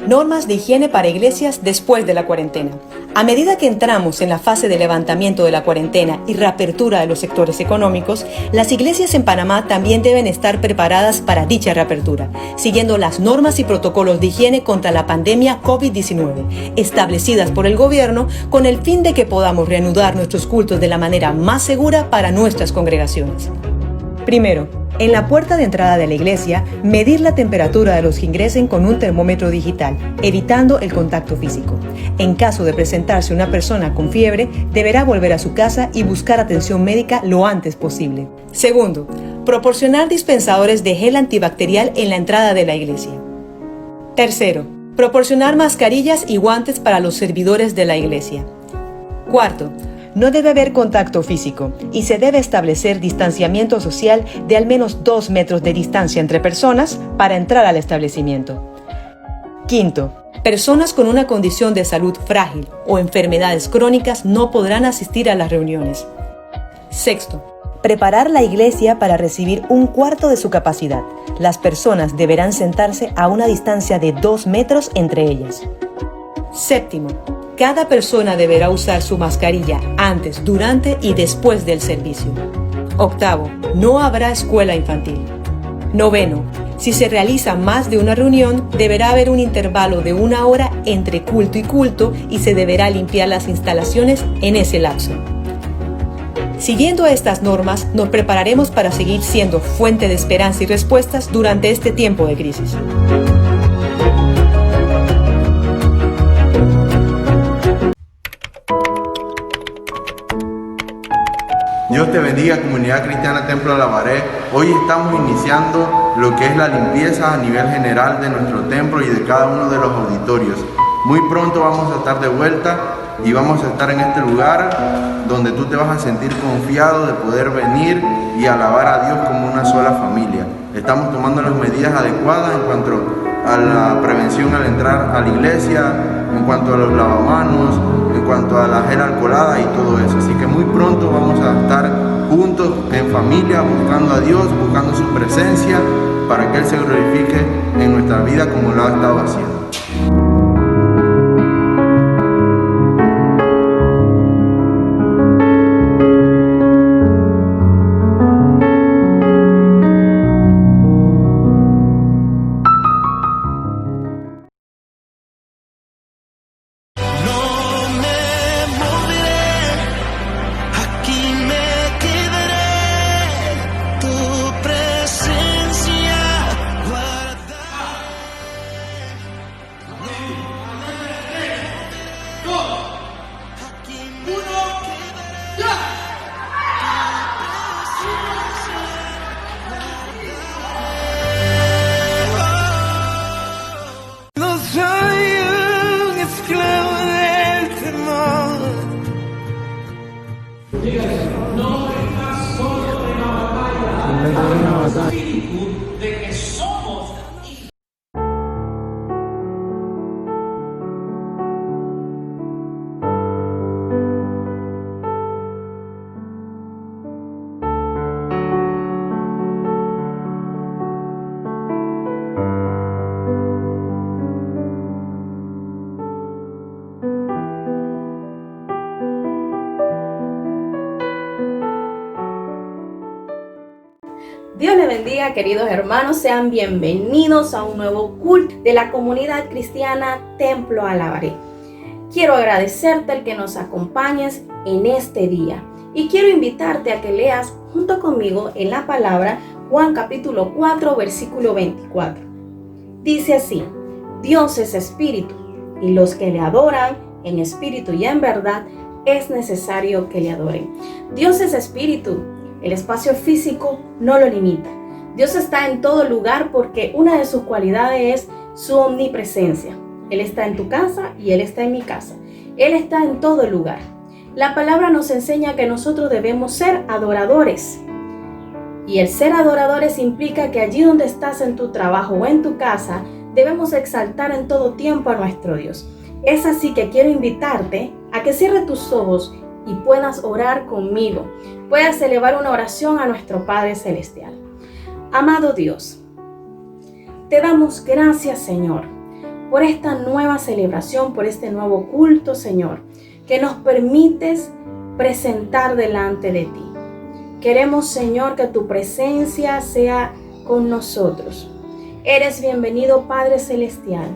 Normas de higiene para iglesias después de la cuarentena. A medida que entramos en la fase de levantamiento de la cuarentena y reapertura de los sectores económicos, las iglesias en Panamá también deben estar preparadas para dicha reapertura, siguiendo las normas y protocolos de higiene contra la pandemia COVID-19, establecidas por el gobierno con el fin de que podamos reanudar nuestros cultos de la manera más segura para nuestras congregaciones. Primero, en la puerta de entrada de la iglesia, medir la temperatura de los que ingresen con un termómetro digital, evitando el contacto físico. En caso de presentarse una persona con fiebre, deberá volver a su casa y buscar atención médica lo antes posible. Segundo, proporcionar dispensadores de gel antibacterial en la entrada de la iglesia. Tercero, proporcionar mascarillas y guantes para los servidores de la iglesia. Cuarto, no debe haber contacto físico y se debe establecer distanciamiento social de al menos 2 metros de distancia entre personas para entrar al establecimiento. Quinto, personas con una condición de salud frágil o enfermedades crónicas no podrán asistir a las reuniones. Sexto, preparar la iglesia para recibir 1/4 de su capacidad. Las personas deberán sentarse a una distancia de 2 metros entre ellas. Séptimo, cada persona deberá usar su mascarilla antes, durante y después del servicio. Octavo, no habrá escuela infantil. Noveno, si se realiza más de una reunión, deberá haber un intervalo de 1 hora entre culto y culto y se deberá limpiar las instalaciones en ese lapso. Siguiendo estas normas, nos prepararemos para seguir siendo fuente de esperanza y respuestas durante este tiempo de crisis. Dios te bendiga, comunidad cristiana Templo Alabaré. Hoy estamos iniciando lo que es la limpieza a nivel general de nuestro templo y de cada uno de los auditorios. Muy pronto vamos a estar de vuelta y vamos a estar en este lugar donde tú te vas a sentir confiado de poder venir y alabar a Dios como una sola familia. Estamos tomando las medidas adecuadas en cuanto a la prevención al entrar a la iglesia, en cuanto a los lavamanos, en cuanto a la gel alcoholada y todo eso. Así que muy pronto vamos a estar juntos en familia, buscando a Dios, buscando su presencia, para que Él se glorifique en nuestra vida como lo ha estado haciendo. Dios les bendiga, queridos hermanos, sean bienvenidos a un nuevo culto de la comunidad cristiana Templo Alabaré. Quiero agradecerte el que nos acompañes en este día y quiero invitarte a que leas junto conmigo en la palabra Juan capítulo 4 versículo 24. Dice así: Dios es espíritu y los que le adoran en espíritu y en verdad es necesario que le adoren. Dios es espíritu. El espacio físico no lo limita. Dios está en todo lugar porque una de sus cualidades es su omnipresencia. Él está en tu casa y Él está en mi casa. Él está en todo lugar. La palabra nos enseña que nosotros debemos ser adoradores. Y el ser adoradores implica que allí donde estás en tu trabajo o en tu casa, debemos exaltar en todo tiempo a nuestro Dios. Es así que quiero invitarte a que cierres tus ojos y puedas orar conmigo. Puedas elevar una oración a nuestro Padre Celestial. Amado Dios, Te damos gracias, Señor, por esta nueva celebración, por este nuevo culto, Señor, que nos permites presentar delante de ti. Queremos, Señor, que tu presencia sea con nosotros. Eres bienvenido, Padre Celestial.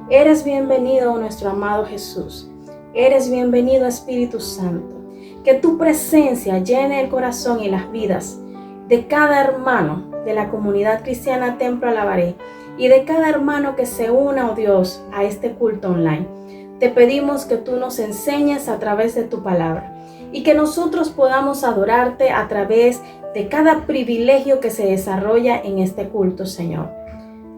Eres bienvenido, nuestro amado Jesús. Eres bienvenido, Espíritu Santo. Que tu presencia llene el corazón y las vidas de cada hermano de la comunidad cristiana Templo Alabaré y de cada hermano que se una, oh Dios, a este culto online. Te pedimos que tú nos enseñes a través de tu palabra y que nosotros podamos adorarte a través de cada privilegio que se desarrolla en este culto, Señor.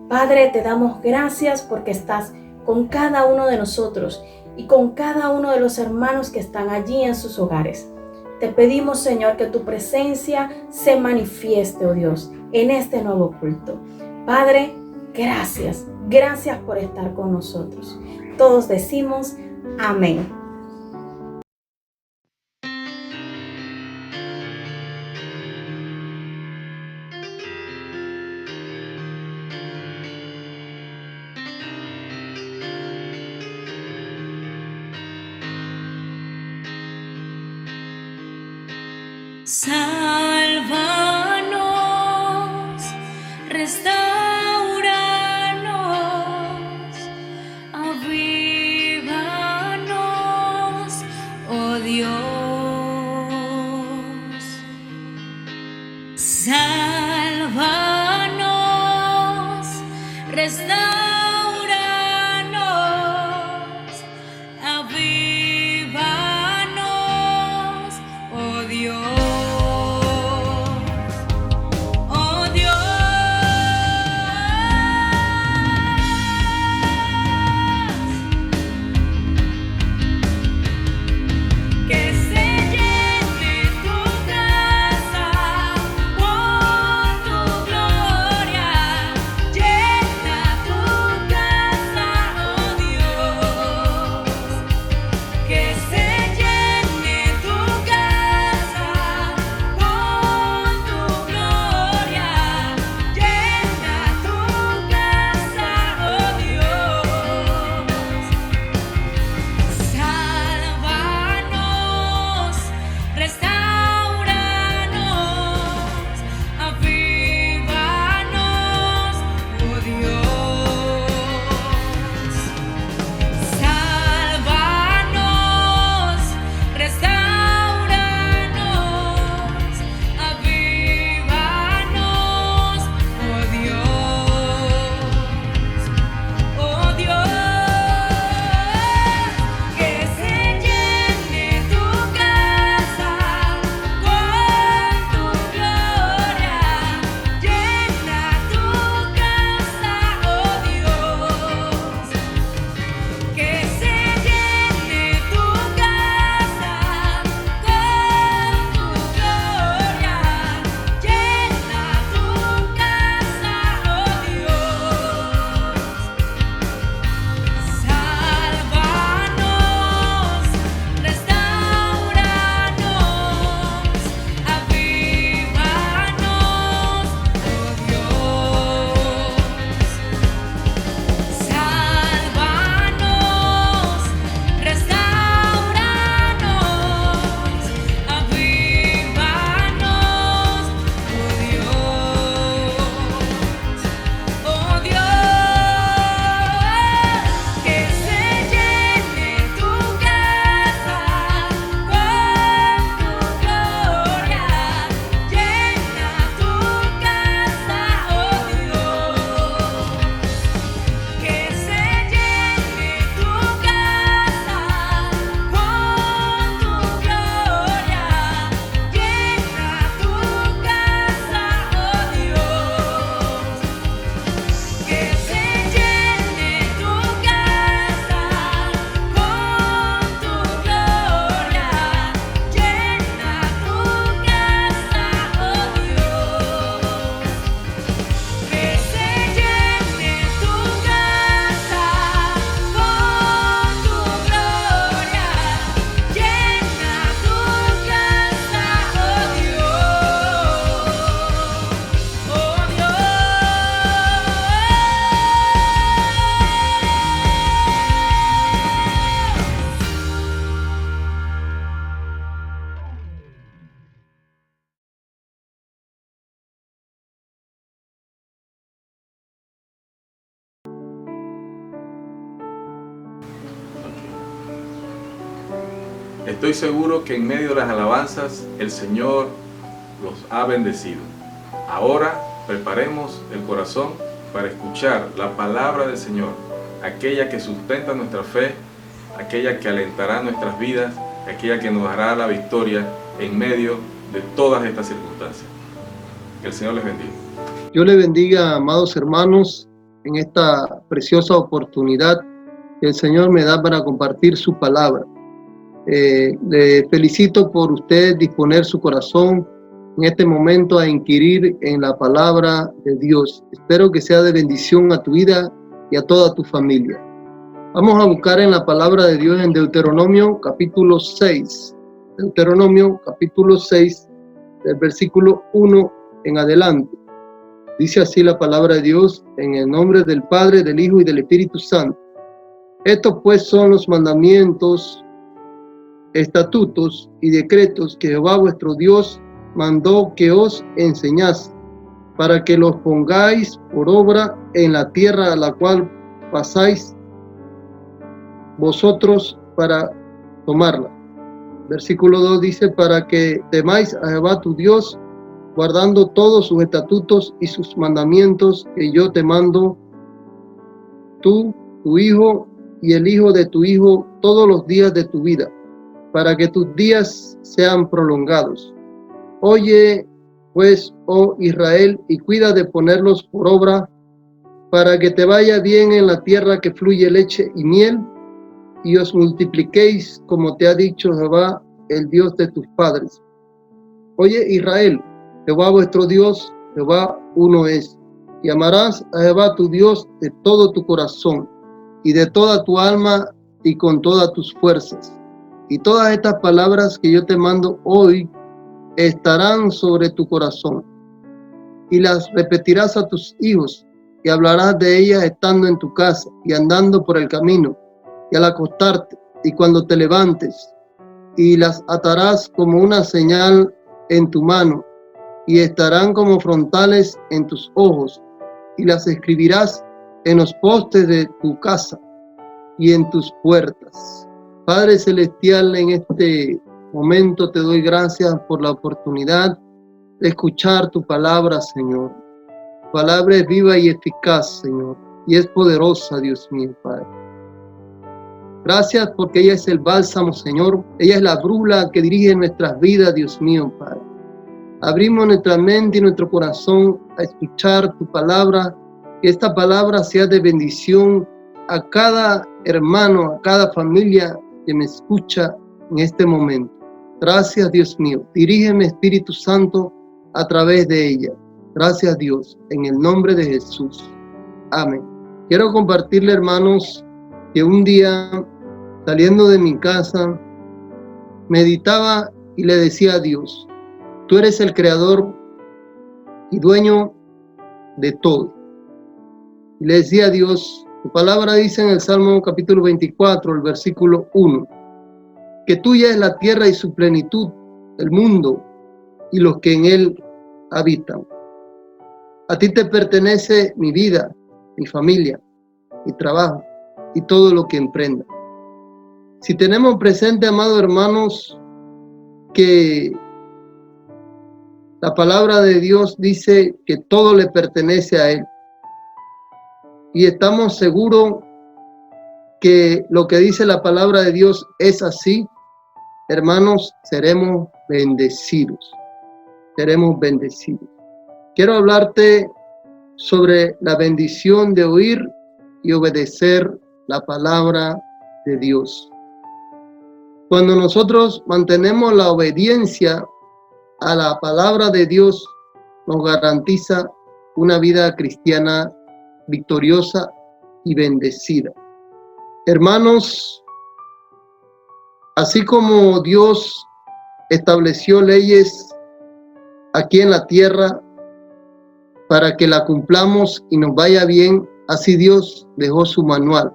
Padre, te damos gracias porque estás con cada uno de nosotros y con cada uno de los hermanos que están allí en sus hogares. Te pedimos, Señor, que tu presencia se manifieste, oh Dios, en este nuevo culto. Padre, gracias. Gracias por estar con nosotros. Todos decimos amén. Sálvanos, restauranos, avívanos, oh Dios. Sálvanos, restauranos, avívanos, oh Dios. Estoy seguro que en medio de las alabanzas el Señor los ha bendecido. Ahora preparemos el corazón para escuchar la palabra del Señor, aquella que sustenta nuestra fe, aquella que alentará nuestras vidas, aquella que nos dará la victoria en medio de todas estas circunstancias. Que el Señor les bendiga. Dios les bendiga, amados hermanos, en esta preciosa oportunidad que el Señor me da para compartir su palabra. Le felicito por usted disponer su corazón en este momento a inquirir en la palabra de Dios. Espero que sea de bendición a tu vida y a toda tu familia. Vamos a buscar en la palabra de Dios en Deuteronomio capítulo 6. Deuteronomio capítulo 6, del versículo 1 en adelante. Dice así la palabra de Dios, en el nombre del Padre, del Hijo y del Espíritu Santo. Estos pues son los mandamientos, estatutos y decretos que Jehová vuestro Dios mandó que os enseñase, para que los pongáis por obra en la tierra a la cual pasáis vosotros para tomarla. Versículo 2 dice, para que temáis a Jehová tu Dios, guardando todos sus estatutos y sus mandamientos que yo te mando, tú, tu hijo y el hijo de tu hijo, todos los días de tu vida, para que tus días sean prolongados. Oye, pues, oh Israel, y cuida de ponerlos por obra, para que te vaya bien en la tierra que fluye leche y miel, y os multipliquéis, como te ha dicho Jehová, el Dios de tus padres. Oye, Israel, Jehová vuestro Dios, Jehová uno es, y amarás a Jehová tu Dios de todo tu corazón, y de toda tu alma, y con todas tus fuerzas. Y todas estas palabras que yo te mando hoy estarán sobre tu corazón, y las repetirás a tus hijos, y hablarás de ellas estando en tu casa, y andando por el camino, y al acostarte, y cuando te levantes, y las atarás como una señal en tu mano, y estarán como frontales en tus ojos, y las escribirás en los postes de tu casa y en tus puertas. Padre Celestial, en este momento te doy gracias por la oportunidad de escuchar tu palabra, Señor. Tu palabra es viva y eficaz, Señor, y es poderosa, Dios mío, Padre. Gracias porque ella es el bálsamo, Señor. Ella es la brújula que dirige nuestras vidas, Dios mío, Padre. Abrimos nuestra mente y nuestro corazón a escuchar tu palabra, que esta palabra sea de bendición a cada hermano, a cada familia que me escucha en este momento. Gracias, Dios mío. Dirígeme, Espíritu Santo, a través de ella. Gracias, Dios, en el nombre de Jesús. Amén. Quiero compartirle, hermanos, que un día, saliendo de mi casa, meditaba y le decía a Dios, tú eres el creador y dueño de todo. Y le decía a Dios, tu palabra dice en el Salmo capítulo 24, el versículo 1, que tuya es la tierra y su plenitud, el mundo y los que en él habitan. A ti te pertenece mi vida, mi familia, mi trabajo y todo lo que emprenda. Si tenemos presente, amados hermanos, que la palabra de Dios dice que todo le pertenece a Él. Y estamos seguros que lo que dice la palabra de Dios es así, hermanos, seremos bendecidos. Seremos bendecidos. Quiero hablarte sobre la bendición de oír y obedecer la palabra de Dios. Cuando nosotros mantenemos la obediencia a la palabra de Dios, nos garantiza una vida cristiana victoriosa y bendecida. Hermanos, así como Dios estableció leyes aquí en la tierra para que la cumplamos y nos vaya bien, así Dios dejó su manual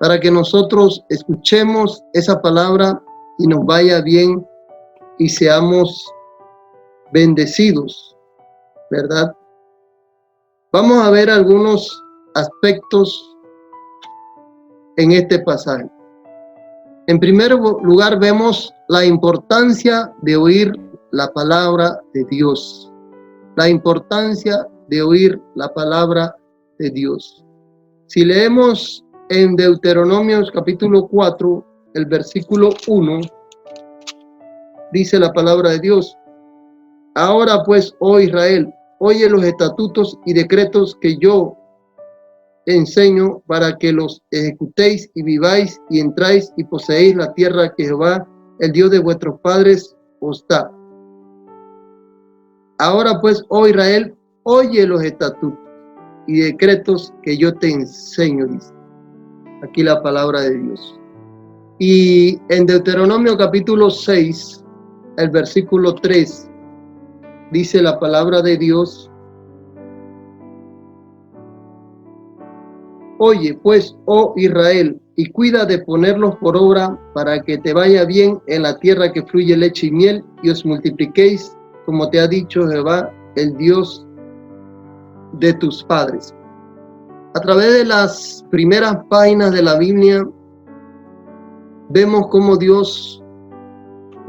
para que nosotros escuchemos esa palabra y nos vaya bien y seamos bendecidos, ¿verdad? Vamos a ver algunos aspectos en este pasaje. En primer lugar, vemos la importancia de oír la palabra de Dios. La importancia de oír la palabra de Dios. Si leemos en Deuteronomio capítulo 4, el versículo 1, dice la palabra de Dios: Ahora pues, oh Israel, oye los estatutos y decretos que yo enseño para que los ejecutéis y viváis y entráis y poseéis la tierra que Jehová, el Dios de vuestros padres, os da. Ahora pues, oh Israel, oye los estatutos y decretos que yo te enseño, dice aquí la palabra de Dios. Y en Deuteronomio capítulo 6, el versículo 3, dice la palabra de Dios: Oye pues, oh Israel, y cuida de ponerlos por obra para que te vaya bien en la tierra que fluye leche y miel, y os multipliquéis, como te ha dicho Jehová, el Dios de tus padres. A través de las primeras páginas de la Biblia, vemos cómo Dios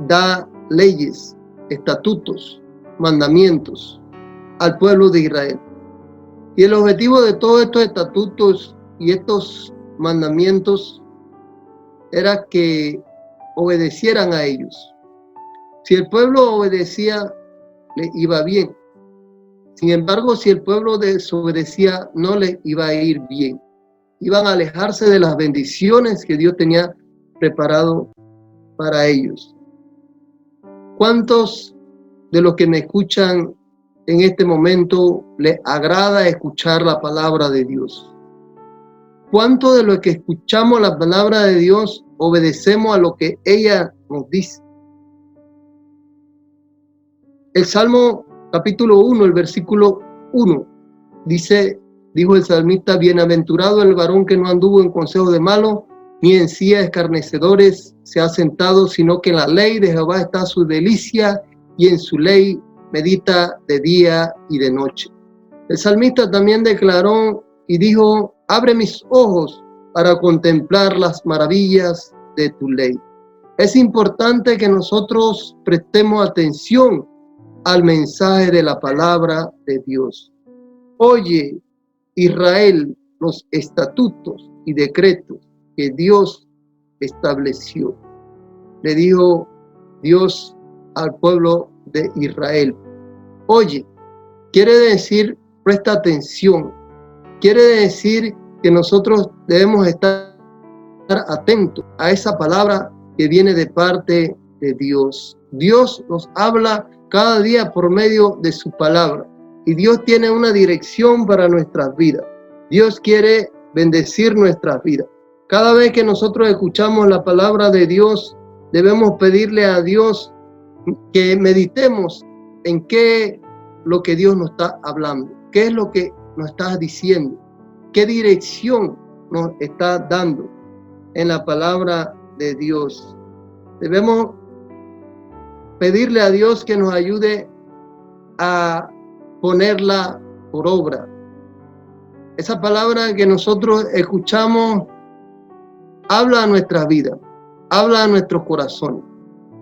da leyes, estatutos, mandamientos al pueblo de Israel. Y el objetivo de todos estos estatutos y estos mandamientos era que obedecieran a ellos. Si el pueblo obedecía, le iba bien. Sin embargo, si el pueblo desobedecía, no le iba a ir bien. Iban a alejarse de las bendiciones que Dios tenía preparado para ellos. ¿Cuántos de los que me escuchan en este momento les agrada escuchar la palabra de Dios? ¿Cuántos de los que escuchamos la palabra de Dios obedecemos a lo que ella nos dice? El Salmo capítulo 1, el versículo 1, dijo el salmista: Bienaventurado el varón que no anduvo en consejo de malo, ni en silla de escarnecedores se ha sentado, sino que en la ley de Jehová está su delicia, y en su ley medita de día y de noche. El salmista también declaró y dijo: Abre mis ojos para contemplar las maravillas de tu ley. Es importante que nosotros prestemos atención al mensaje de la palabra de Dios. Oye, Israel, los estatutos y decretos que Dios estableció. Le dijo Dios al pueblo de Israel. Oye, quiere decir presta atención. Quiere decir que nosotros debemos estar atentos a esa palabra que viene de parte de Dios. Dios nos habla cada día por medio de su palabra. Y Dios tiene una dirección para nuestras vidas. Dios quiere bendecir nuestras vidas. Cada vez que nosotros escuchamos la palabra de Dios, debemos pedirle a Dios que meditemos en qué lo que Dios nos está hablando, qué es lo que nos está diciendo, qué dirección nos está dando en la palabra de Dios. Debemos pedirle a Dios que nos ayude a ponerla por obra. Esa palabra que nosotros escuchamos habla a nuestras vidas, habla a nuestros corazones.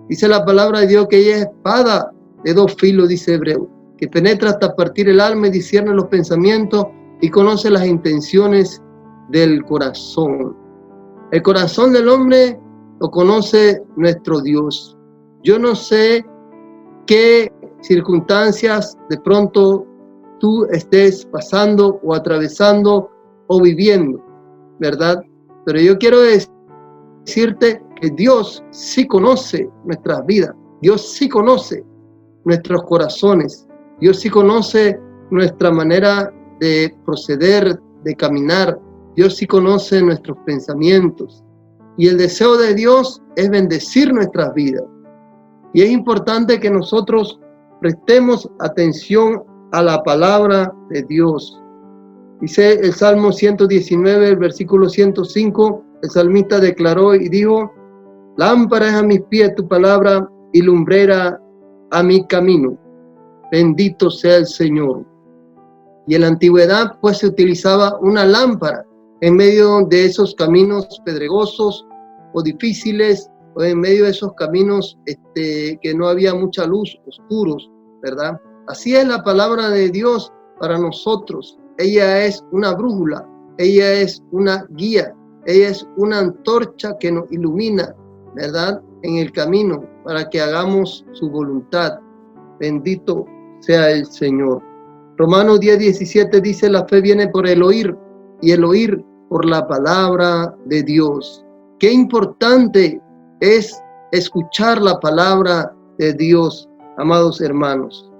Dice la palabra de Dios que ella es espada de dos filos, dice Hebreo, que penetra hasta partir el alma y discierne los pensamientos y conoce las intenciones del corazón. El corazón del hombre lo conoce nuestro Dios. Yo no sé qué circunstancias de pronto tú estés pasando o atravesando o viviendo, ¿verdad? Pero yo quiero decirte que Dios sí conoce nuestras vidas. Dios sí conoce nuestros corazones. Dios sí conoce nuestra manera de proceder, de caminar. Dios sí conoce nuestros pensamientos. Y el deseo de Dios es bendecir nuestras vidas. Y es importante que nosotros prestemos atención a la palabra de Dios. Dice el Salmo 119, el versículo 105, el salmista declaró y dijo: Lámpara es a mis pies tu palabra y lumbrera a mi camino. Bendito sea el Señor. Y en la antigüedad pues se utilizaba una lámpara en medio de esos caminos pedregosos o difíciles, o en medio de esos caminos que no había mucha luz, oscuros, ¿verdad? Así es la palabra de Dios para nosotros. Ella es una brújula, ella es una guía, ella es una antorcha que nos ilumina, ¿verdad? En el camino para que hagamos su voluntad. Bendito sea el Señor. Romanos 10:17 dice: la fe viene por el oír, y el oír por la palabra de Dios. Qué importante es escuchar la palabra de Dios, amados hermanos.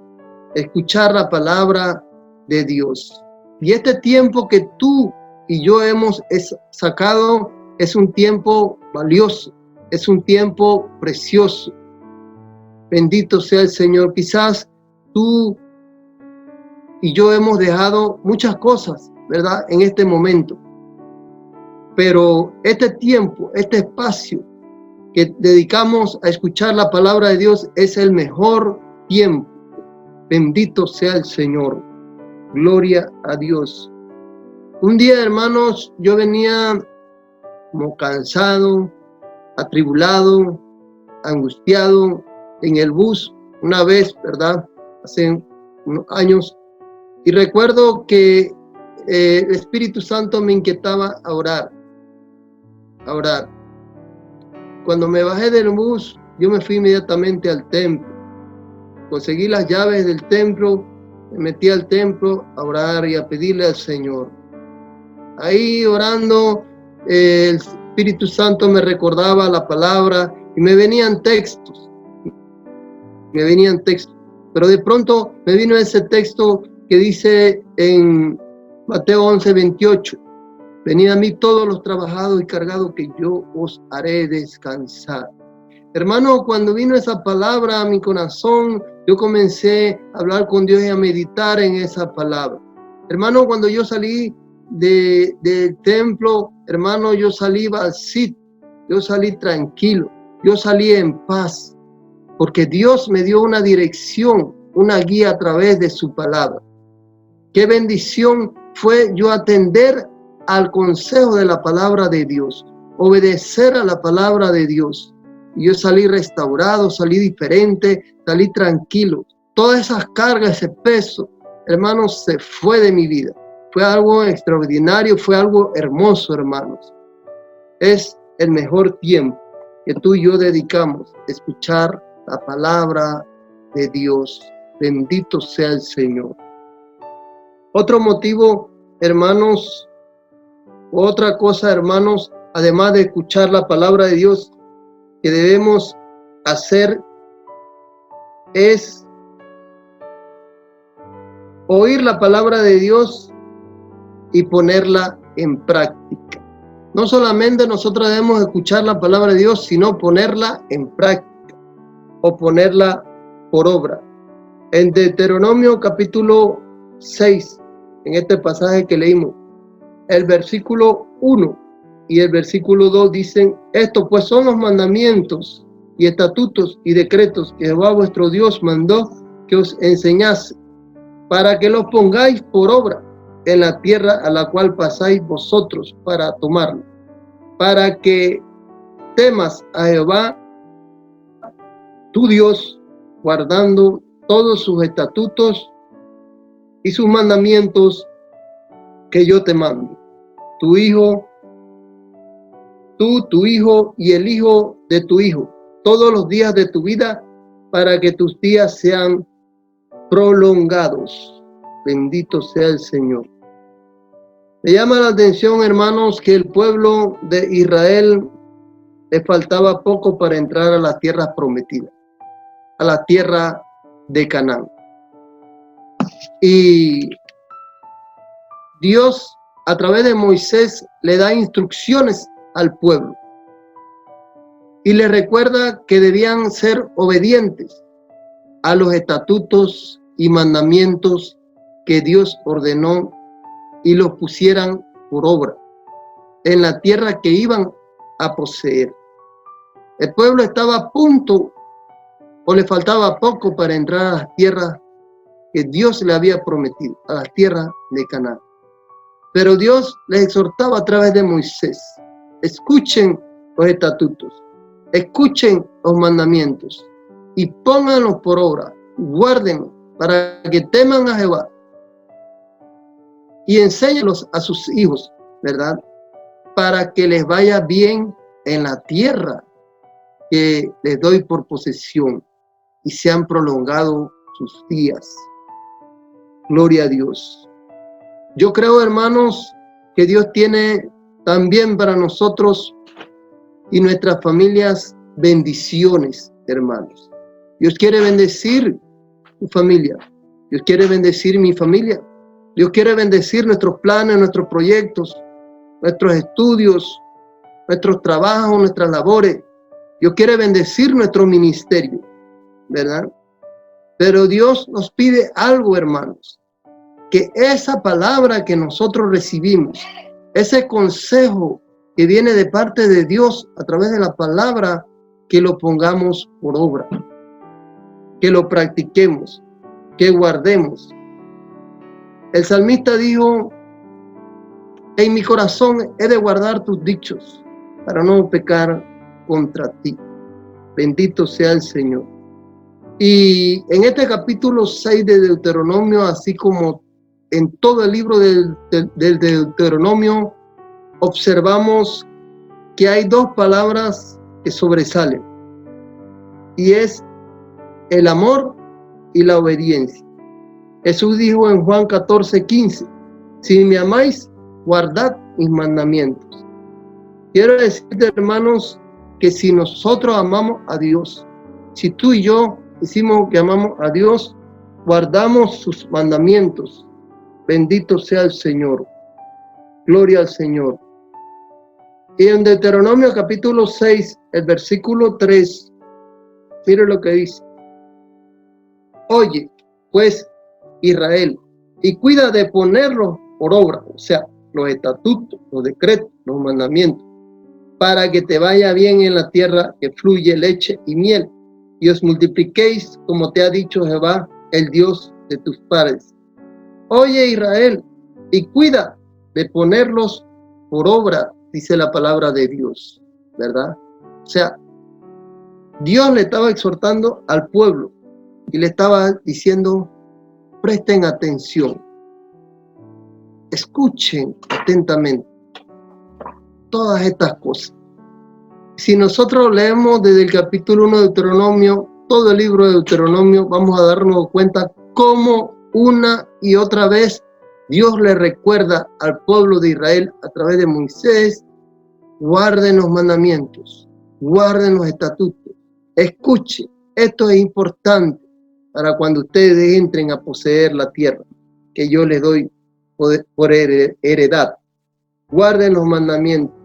Escuchar la palabra de Dios. Y este tiempo que tú y yo hemos sacado es un tiempo valioso, es un tiempo precioso. Bendito sea el Señor. Quizás tú y yo hemos dejado muchas cosas, ¿verdad?, en este momento. Pero este tiempo, este espacio que dedicamos a escuchar la palabra de Dios es el mejor tiempo. Bendito sea el Señor. Gloria a Dios. Un día, hermanos, yo venía como cansado, atribulado, angustiado en el bus una vez, ¿verdad?, hace unos años. Y recuerdo que el Espíritu Santo me inquietaba a orar. Cuando me bajé del bus, yo me fui inmediatamente al templo. Conseguí las llaves del templo, me metí al templo a orar y a pedirle al Señor. Ahí orando, el Espíritu Santo me recordaba la palabra y me venían textos. Pero de pronto me vino ese texto que dice en Mateo 11:28: venid a mí todos los trabajados y cargados, que yo os haré descansar. Hermano, cuando vino esa palabra a mi corazón, yo comencé a hablar con Dios y a meditar en esa palabra. Hermano, cuando yo salí del templo, hermano, yo salí vacío, yo salí tranquilo, yo salí en paz, porque Dios me dio una dirección, una guía a través de su palabra. Qué bendición fue yo atender al consejo de la palabra de Dios, obedecer a la palabra de Dios. Y yo salí restaurado, salí diferente, salí tranquilo. Todas esas cargas, ese peso, hermanos, se fue de mi vida. Fue algo extraordinario, fue algo hermoso, hermanos. Es el mejor tiempo que tú y yo dedicamos a escuchar la palabra de Dios. Bendito sea el Señor. Otro motivo, hermanos, otra cosa, hermanos, además de escuchar la palabra de Dios, que debemos hacer es oír la palabra de Dios y ponerla en práctica. No solamente nosotros debemos escuchar la palabra de Dios, sino ponerla en práctica o ponerla por obra. En Deuteronomio capítulo 6, en este pasaje que leímos, el versículo 1 y el versículo 2 dicen: estos pues son los mandamientos y estatutos y decretos que Jehová vuestro Dios mandó que os enseñase, para que los pongáis por obra en la tierra a la cual pasáis vosotros para tomarla, para que temas a Jehová tu Dios, guardando todos sus estatutos y sus mandamientos que yo te mando. Tu hijo, tu hijo y el hijo de tu hijo, todos los días de tu vida, para que tus días sean prolongados. Bendito sea el Señor. Me llama la atención, hermanos, que el pueblo de Israel le faltaba poco para entrar a las tierras prometidas, a la tierra de Canaán. Y Dios, a través de Moisés, le da instrucciones al pueblo y le recuerda que debían ser obedientes a los estatutos y mandamientos que Dios ordenó y los pusieran por obra en la tierra que iban a poseer. El pueblo estaba a punto, o le faltaba poco para entrar a las tierras que Dios le había prometido, a las tierras de Canaán. Pero Dios les exhortaba a través de Moisés: escuchen los estatutos, escuchen los mandamientos y pónganlos por obra, guárdenlos para que teman a Jehová y enséñalos a sus hijos, ¿verdad? Para que les vaya bien en la tierra que les doy por posesión y se han prolongado sus días. Gloria a Dios. Yo creo, hermanos, que Dios tiene también para nosotros y nuestras familias bendiciones, hermanos. Dios quiere bendecir tu familia. Dios quiere bendecir mi familia. Dios quiere bendecir nuestros planes, nuestros proyectos, nuestros estudios, nuestros trabajos, nuestras labores. Dios quiere bendecir nuestro ministerio, ¿verdad? Pero Dios nos pide algo, hermanos, que esa palabra que nosotros recibimos, ese consejo que viene de parte de Dios a través de la palabra, que lo pongamos por obra, que lo practiquemos, que guardemos. El salmista dijo: en mi corazón he de guardar tus dichos para no pecar contra ti. Bendito sea el Señor. Y en este capítulo 6 de Deuteronomio, así como en todo el libro del Deuteronomio, observamos que hay dos palabras que sobresalen, y es el amor y la obediencia. Jesús dijo en Juan 14:15: si me amáis, guardad mis mandamientos. Quiero decirte, hermanos, que si nosotros amamos a Dios, si tú y yo decimos que amamos a Dios, guardamos sus mandamientos. Bendito sea el Señor. Gloria al Señor. Y en Deuteronomio capítulo 6, el versículo 3, mire lo que dice: oye, pues, Israel, y cuida de ponerlos por obra, o sea, los estatutos, los decretos, los mandamientos, para que te vaya bien en la tierra que fluye leche y miel, y os multipliquéis, como te ha dicho Jehová, el Dios de tus padres. Oye, Israel, y cuida de ponerlos por obra, dice la palabra de Dios, ¿verdad? O sea, Dios le estaba exhortando al pueblo y le estaba diciendo: presten atención, escuchen atentamente todas estas cosas. Si nosotros leemos desde el capítulo 1 de Deuteronomio, todo el libro de Deuteronomio, vamos a darnos cuenta cómo una y otra vez Dios le recuerda al pueblo de Israel a través de Moisés: guarden los mandamientos, guarden los estatutos, escuchen, esto es importante para cuando ustedes entren a poseer la tierra que yo les doy por heredad. Guarden los mandamientos.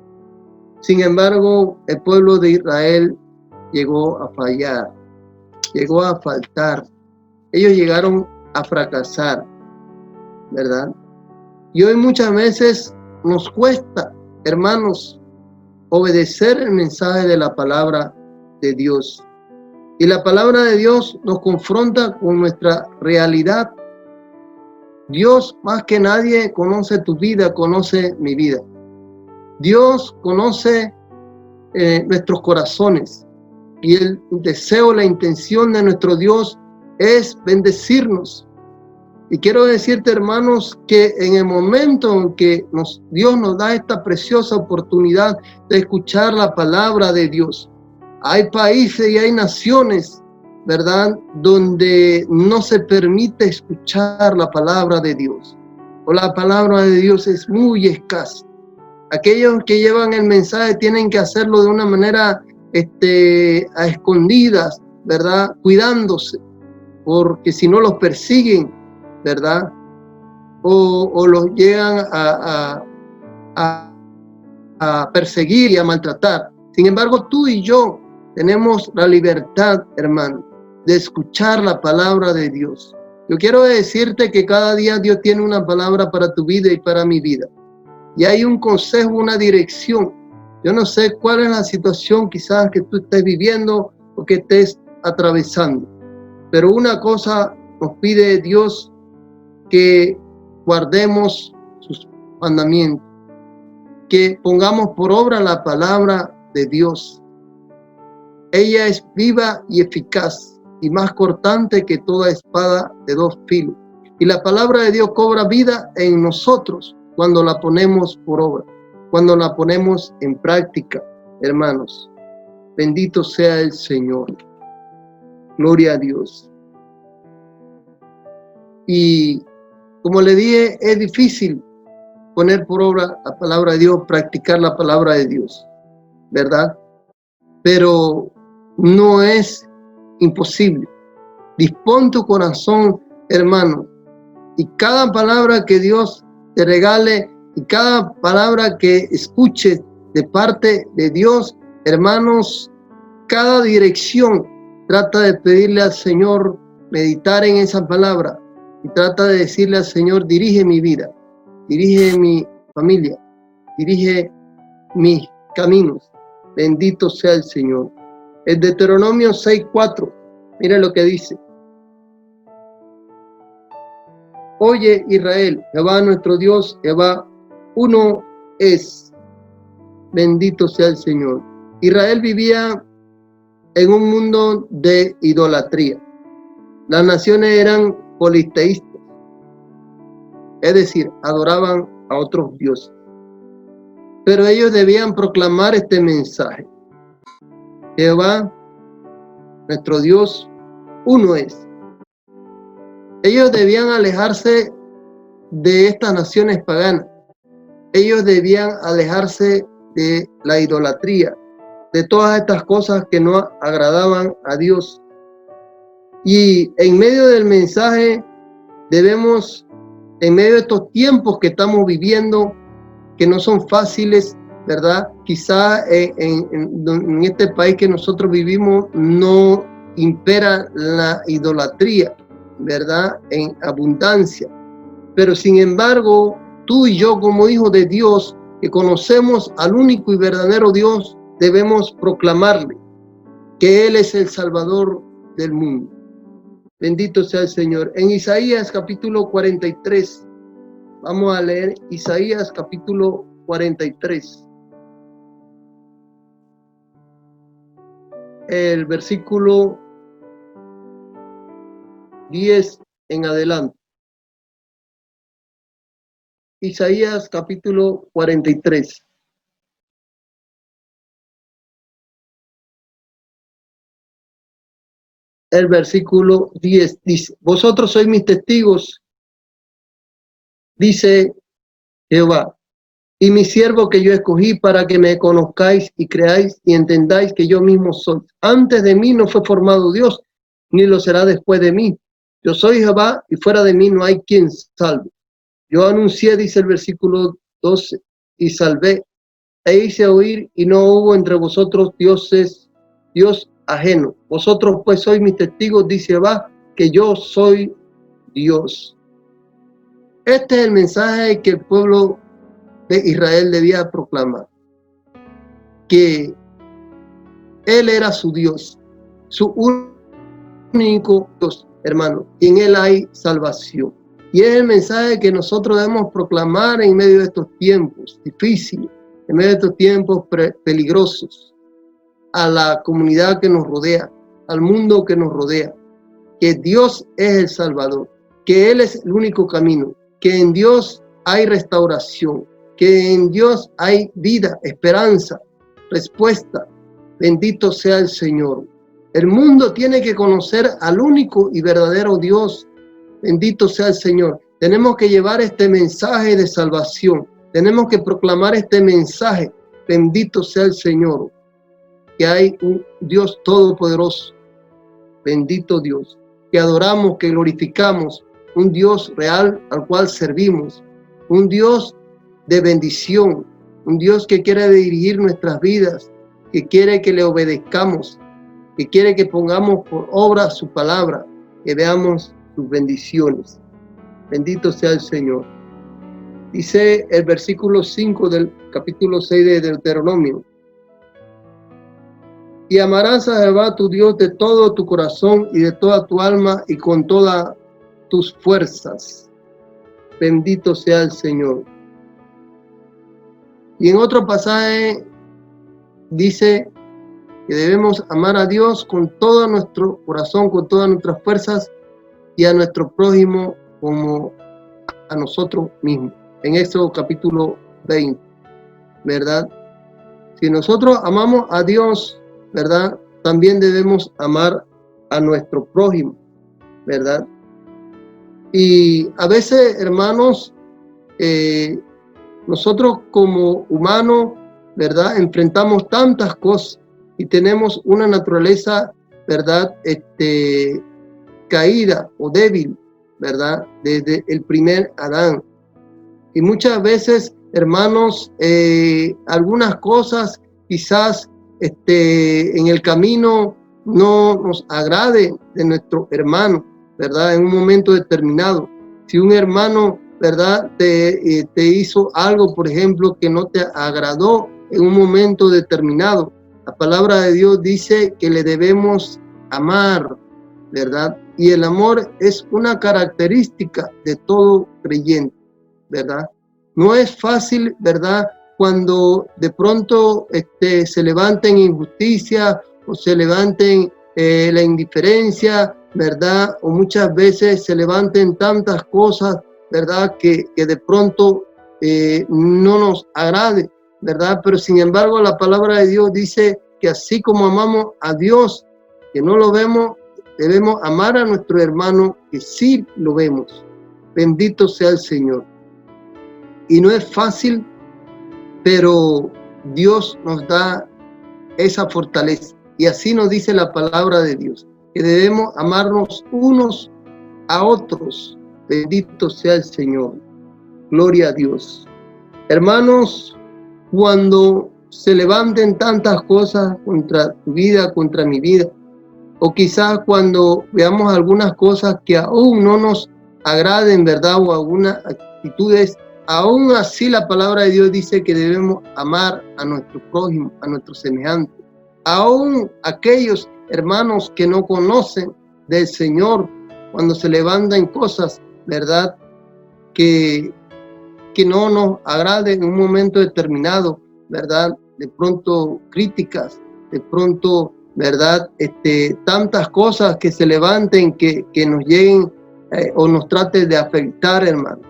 Sin embargo, el pueblo de Israel llegó a fallar, llegó a faltar. Ellos llegaron a fracasar, ¿verdad? Y hoy muchas veces nos cuesta, hermanos, obedecer el mensaje de la palabra de Dios. Y la palabra de Dios nos confronta con nuestra realidad. Dios, más que nadie, conoce tu vida, conoce mi vida. Dios conoce nuestros corazones, y el deseo, la intención de nuestro Dios es bendecirnos. Y quiero decirte, hermanos, que en el momento en que Dios nos da esta preciosa oportunidad de escuchar la palabra de Dios, hay países y hay naciones, ¿verdad?, donde no se permite escuchar la palabra de Dios, o la palabra de Dios es muy escasa. Aquellos que llevan el mensaje tienen que hacerlo de una manera a escondidas, ¿verdad?, cuidándose, porque si no los persiguen, ¿verdad?, o los llegan a perseguir y a maltratar. Sin embargo, tú y yo tenemos la libertad, hermano, de escuchar la palabra de Dios. Yo quiero decirte que cada día Dios tiene una palabra para tu vida y para mi vida. Y hay un consejo, una dirección. Yo no sé cuál es la situación quizás que tú estés viviendo o que estés atravesando. Pero una cosa nos pide Dios: que guardemos sus mandamientos, que pongamos por obra la palabra de Dios. Ella es viva y eficaz y más cortante que toda espada de dos filos. Y la palabra de Dios cobra vida en nosotros cuando la ponemos por obra, cuando la ponemos en práctica, hermanos. Bendito sea el Señor. Gloria a Dios. Y como le dije, es difícil poner por obra la palabra de Dios, practicar la palabra de Dios, ¿verdad? Pero no es imposible. Dispón tu corazón, hermano, y cada palabra que Dios te regale y cada palabra que escuches de parte de Dios, hermanos, cada dirección, trata de pedirle al Señor, meditar en esa palabra y trata de decirle al Señor, dirige mi vida, dirige mi familia, dirige mis caminos. Bendito sea el Señor. El Deuteronomio 6:4, mira lo que dice. Oye Israel, Jehová nuestro Dios, Jehová uno es. Bendito sea el Señor. Israel vivía en un mundo de idolatría. Las naciones eran politeístas, es decir, adoraban a otros dioses. Pero ellos debían proclamar este mensaje. Jehová, nuestro Dios, uno es. Ellos debían alejarse de estas naciones paganas. Ellos debían alejarse de la idolatría, de todas estas cosas que no agradaban a Dios. Y en medio del mensaje debemos, en medio de estos tiempos que estamos viviendo, que no son fáciles, ¿verdad? Quizá en este país que nosotros vivimos no impera la idolatría, ¿verdad? En abundancia. Pero sin embargo, tú y yo como hijos de Dios, que conocemos al único y verdadero Dios, debemos proclamarle que Él es el Salvador del mundo. Bendito sea el Señor. En Isaías capítulo 43, vamos a leer Isaías capítulo 43. El versículo 10 en adelante. Isaías capítulo 43. El versículo 10 dice: vosotros sois mis testigos, dice Jehová, y mi siervo que yo escogí para que me conozcáis y creáis y entendáis que yo mismo soy. Antes de mí no fue formado Dios, ni lo será después de mí. Yo soy Jehová y fuera de mí no hay quien salve. Yo anuncié, dice el versículo 12, y salvé, e hice oír, y no hubo entre vosotros Dios ajeno. Vosotros pues sois mis testigos, dice Jehová, que yo soy Dios. Este es el mensaje que el pueblo de Israel debía proclamar, que Él era su Dios, su único Dios, hermano, y en Él hay salvación. Y es el mensaje que nosotros debemos proclamar en medio de estos tiempos difíciles, en medio de estos tiempos peligrosos, a la comunidad que nos rodea, al mundo que nos rodea, que Dios es el Salvador, que Él es el único camino, que en Dios hay restauración, que en Dios hay vida, esperanza, respuesta. Bendito sea el Señor. El mundo tiene que conocer al único y verdadero Dios. Bendito sea el Señor. Tenemos que llevar este mensaje de salvación. Tenemos que proclamar este mensaje. Bendito sea el Señor. Que hay un Dios todopoderoso. Bendito Dios. Que adoramos, que glorificamos. Un Dios real al cual servimos. Un Dios de bendición. Un Dios que quiere dirigir nuestras vidas. Que quiere que le obedezcamos. Que quiere que pongamos por obra su palabra. Que veamos sus bendiciones. Bendito sea el Señor. Dice el versículo 5 del capítulo 6 de Deuteronomio: y amarás a Jehová tu Dios de todo tu corazón y de toda tu alma y con todas tus fuerzas. Bendito sea el Señor. Y en otro pasaje dice que debemos amar a Dios con todo nuestro corazón, con todas nuestras fuerzas, y a nuestro prójimo como a nosotros mismos. En Éxodo capítulo 20, ¿verdad? Si nosotros amamos a Dios, ¿verdad? También debemos amar a nuestro prójimo, ¿verdad? Y a veces, hermanos, nosotros como humanos, ¿verdad? Enfrentamos tantas cosas y tenemos una naturaleza, ¿verdad? Caída o débil, ¿verdad? Desde el primer Adán. Y muchas veces, hermanos, algunas cosas quizás en el camino no nos agrade de nuestro hermano, ¿verdad? En un momento determinado. Si un hermano, ¿verdad? Te hizo algo, por ejemplo, que no te agradó en un momento determinado, la palabra de Dios dice que le debemos amar, ¿verdad? Y el amor es una característica de todo creyente, ¿verdad? No es fácil, ¿verdad? Cuando de pronto se levanten injusticia o se levanten la indiferencia, ¿verdad? O muchas veces se levanten tantas cosas, ¿verdad? Que de pronto no nos agrade, ¿verdad? Pero sin embargo la palabra de Dios dice que así como amamos a Dios, que no lo vemos, debemos amar a nuestro hermano que sí lo vemos. Bendito sea el Señor. Y no es fácil, pero Dios nos da esa fortaleza. Y así nos dice la palabra de Dios, que debemos amarnos unos a otros. Bendito sea el Señor. Gloria a Dios. Hermanos, cuando se levanten tantas cosas contra tu vida, contra mi vida, o quizás cuando veamos algunas cosas que aún no nos agraden, ¿verdad? O algunas actitudes, aún así la palabra de Dios dice que debemos amar a nuestro prójimo, a nuestro semejante. Aún aquellos hermanos que no conocen del Señor, cuando se levantan cosas, ¿verdad? Que no nos agraden en un momento determinado, ¿verdad? De pronto críticas, de pronto, ¿verdad? Tantas cosas que se levanten, que nos lleguen o nos traten de afectar, hermano.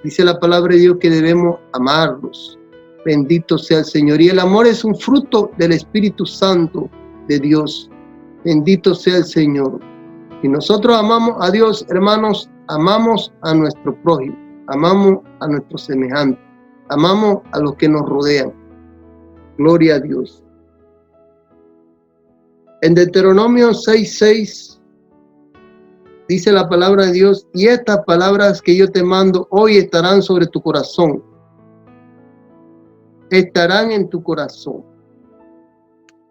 Dice la palabra de Dios que debemos amarlos. Bendito sea el Señor. Y el amor es un fruto del Espíritu Santo de Dios. Bendito sea el Señor. Si nosotros amamos a Dios, hermanos, amamos a nuestro prójimo, amamos a nuestro semejante, amamos a los que nos rodean. Gloria a Dios. En Deuteronomio 6:6 dice la palabra de Dios: y estas palabras que yo te mando hoy estarán sobre tu corazón. Estarán en tu corazón.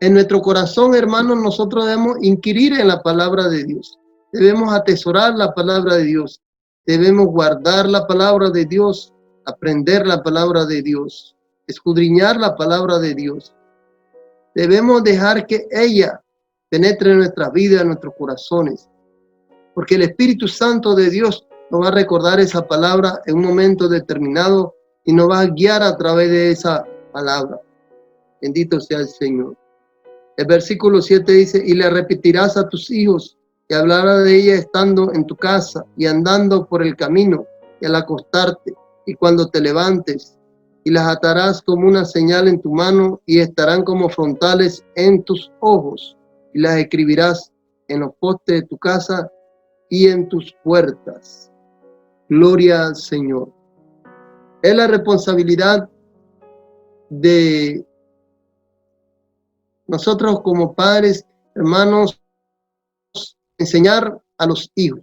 En nuestro corazón, hermanos, nosotros debemos inquirir en la palabra de Dios. Debemos atesorar la palabra de Dios. Debemos guardar la palabra de Dios, aprender la palabra de Dios, escudriñar la palabra de Dios. Debemos dejar que ella penetre en nuestras vidas, en nuestros corazones, porque el Espíritu Santo de Dios nos va a recordar esa palabra en un momento determinado y nos va a guiar a través de esa palabra. Bendito sea el Señor. El versículo 7 dice: y le repetirás a tus hijos y hablarás de ella estando en tu casa y andando por el camino y al acostarte y cuando te levantes, y las atarás como una señal en tu mano y estarán como frontales en tus ojos, y las escribirás en los postes de tu casa y en tus puertas. Gloria al Señor. Es la responsabilidad de nosotros como padres, hermanos, enseñar a los hijos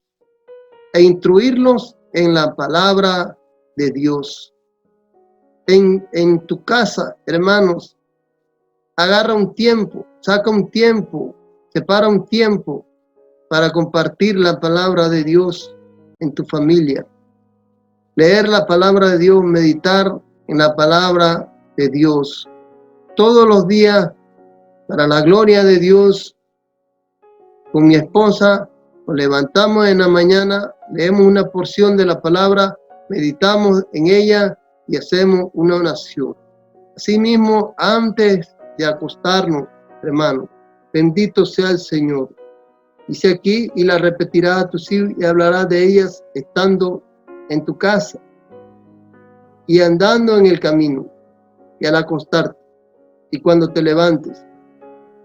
e instruirlos en la palabra de Dios. En tu casa, hermanos, agarra un tiempo, saca un tiempo, separa un tiempo para compartir la palabra de Dios en tu familia. Leer la palabra de Dios, meditar en la palabra de Dios. Todos los días, para la gloria de Dios, con mi esposa, nos levantamos en la mañana, leemos una porción de la palabra, meditamos en ella y hacemos una oración. Asimismo, antes de acostarnos, hermano. Bendito sea el Señor. Dice aquí, y la repetirás a tus hijos y hablarás de ellas estando en tu casa y andando en el camino y al acostarte y cuando te levantes,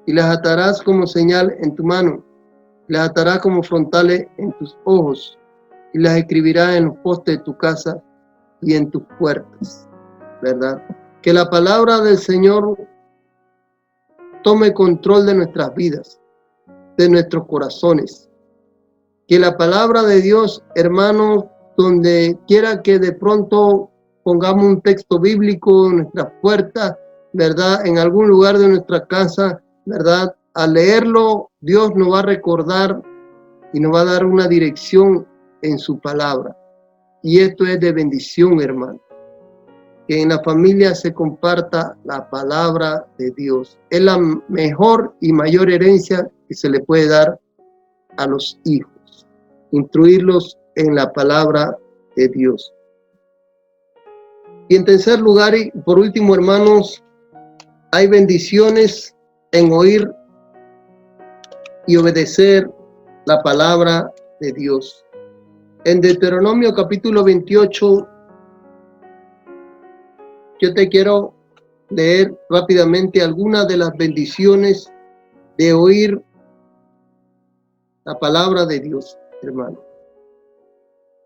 y las atarás como señal en tu mano, las atarás como frontales en tus ojos, y las escribirás en los postes de tu casa y en tus puertas, ¿verdad? Que la palabra del Señor tome control de nuestras vidas, de nuestros corazones. Que la palabra de Dios, hermanos, donde quiera que de pronto pongamos un texto bíblico en nuestras puertas, ¿verdad? En algún lugar de nuestra casa, ¿verdad? Al leerlo, Dios nos va a recordar y nos va a dar una dirección en su palabra. Y esto es de bendición, hermano. Que en la familia se comparta la palabra de Dios. Es la mejor y mayor herencia que se le puede dar a los hijos. Instruirlos en la palabra de Dios. Y en tercer lugar, y por último, hermanos, hay bendiciones en oír y obedecer la palabra de Dios. En Deuteronomio capítulo 28, yo te quiero leer rápidamente algunas de las bendiciones de oír la palabra de Dios, hermano.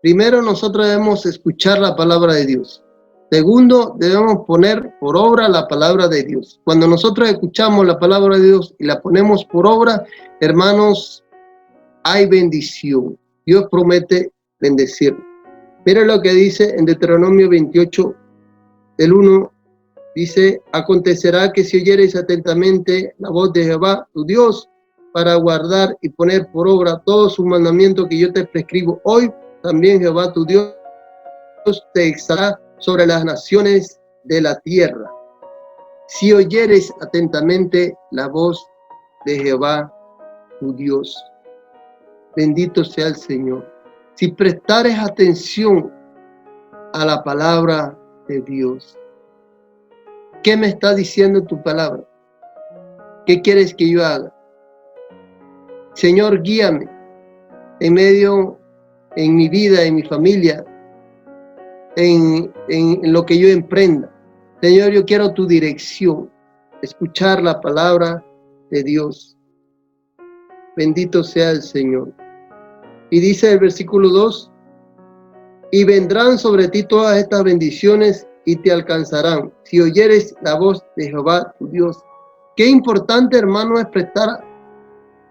Primero, nosotros debemos escuchar la palabra de Dios. Segundo, debemos poner por obra la palabra de Dios. Cuando nosotros escuchamos la palabra de Dios y la ponemos por obra, hermanos, hay bendición. Dios promete bendecirnos. Mira lo que dice en Deuteronomio 28, del 1, dice: acontecerá que si oyereis atentamente la voz de Jehová, tu Dios, para guardar y poner por obra todos sus mandamientos que yo te prescribo hoy, también Jehová tu Dios te exaltará sobre las naciones de la tierra. Si oyeres atentamente la voz de Jehová tu Dios. Bendito sea el Señor. Si prestares atención a la palabra de Dios. ¿Qué me está diciendo tu palabra? ¿Qué quieres que yo haga? Señor, guíame en mi vida, en mi familia, en lo que yo emprenda. Señor, yo quiero tu dirección, escuchar la palabra de Dios. Bendito sea el Señor. Y dice el versículo 2, y vendrán sobre ti todas estas bendiciones y te alcanzarán, si oyeres la voz de Jehová tu Dios. Qué importante, hermano, es prestar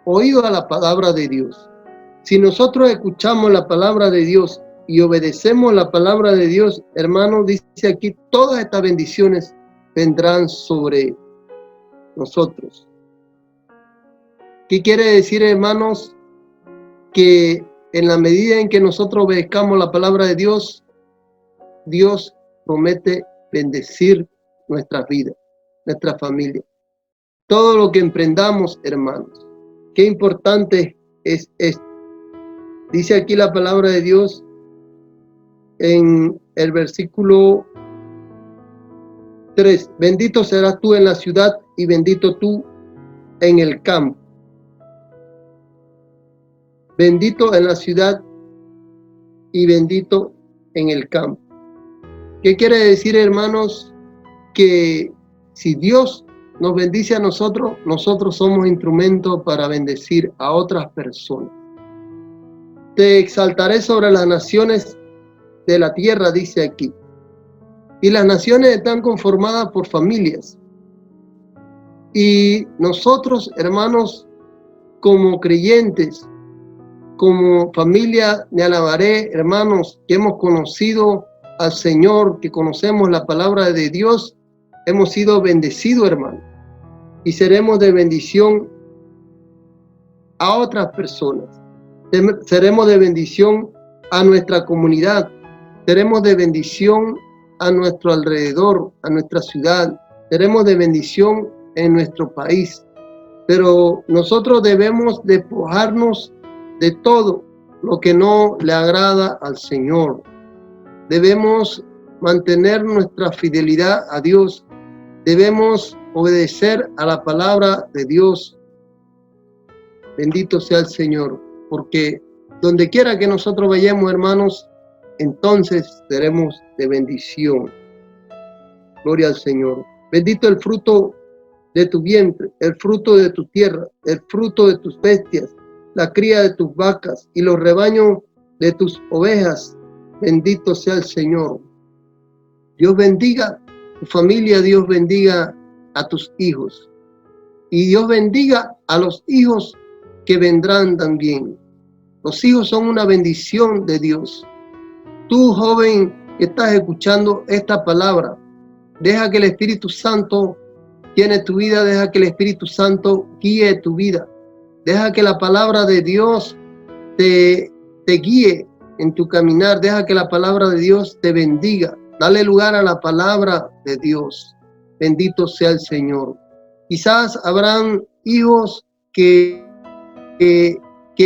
oído a la palabra de Dios. Si nosotros escuchamos la palabra de Dios y obedecemos la palabra de Dios, hermano, dice aquí, todas estas bendiciones vendrán sobre nosotros. ¿Qué quiere decir, hermanos? Que en la medida en que nosotros obedezcamos la palabra de Dios, Dios promete bendecir nuestras vidas, nuestra familia. Todo lo que emprendamos, hermanos. Qué importante es esto. Dice aquí la palabra de Dios en el versículo 3. Bendito serás tú en la ciudad y bendito tú en el campo. Bendito en la ciudad y bendito en el campo. ¿Qué quiere decir, hermanos? Que si Dios nos bendice a nosotros, nosotros somos instrumentos para bendecir a otras personas. Te exaltaré sobre las naciones de la tierra, dice aquí. Y las naciones están conformadas por familias. Y nosotros, hermanos, como creyentes, como familia de Alabaré, hermanos, que hemos conocido al Señor, que conocemos la palabra de Dios, hemos sido bendecidos, hermanos, y seremos de bendición a otras personas. Seremos de bendición a nuestra comunidad, seremos de bendición a nuestro alrededor, a nuestra ciudad, seremos de bendición en nuestro país. Pero nosotros debemos despojarnos de todo lo que no le agrada al Señor. Debemos mantener nuestra fidelidad a Dios. Debemos obedecer a la palabra de Dios. Bendito sea el Señor, porque donde quiera que nosotros vayamos, hermanos, entonces seremos de bendición. Gloria al Señor. Bendito el fruto de tu vientre, el fruto de tu tierra, el fruto de tus bestias, la cría de tus vacas y los rebaños de tus ovejas. Bendito sea el Señor. Dios bendiga tu familia, Dios bendiga a tus hijos. Y Dios bendiga a los hijos que vendrán también. Los hijos son una bendición de Dios. Tú, joven, que estás escuchando esta palabra, deja que el Espíritu Santo llene tu vida, deja que el Espíritu Santo guíe tu vida. Deja que la palabra de Dios te guíe en tu caminar, deja que la palabra de Dios te bendiga. Dale lugar a la palabra de Dios. Bendito sea el Señor. Quizás habrán hijos que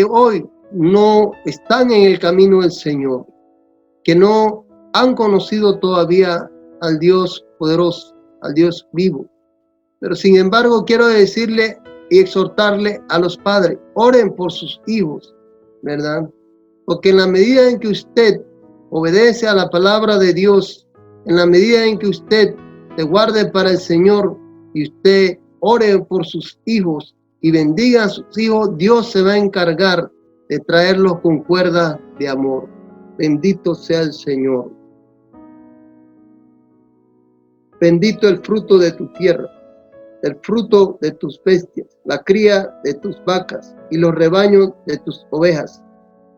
hoy no están en el camino del Señor, que no han conocido todavía al Dios poderoso, al Dios vivo. Pero sin embargo quiero decirle y exhortarle a los padres, oren por sus hijos, ¿verdad? Porque en la medida en que usted obedece a la palabra de Dios, en la medida en que usted se guarde para el Señor y usted ore por sus hijos y bendiga a sus hijos, Dios se va a encargar de traerlos con cuerdas de amor. Bendito sea el Señor. Bendito el fruto de tu tierra, el fruto de tus bestias, la cría de tus vacas y los rebaños de tus ovejas.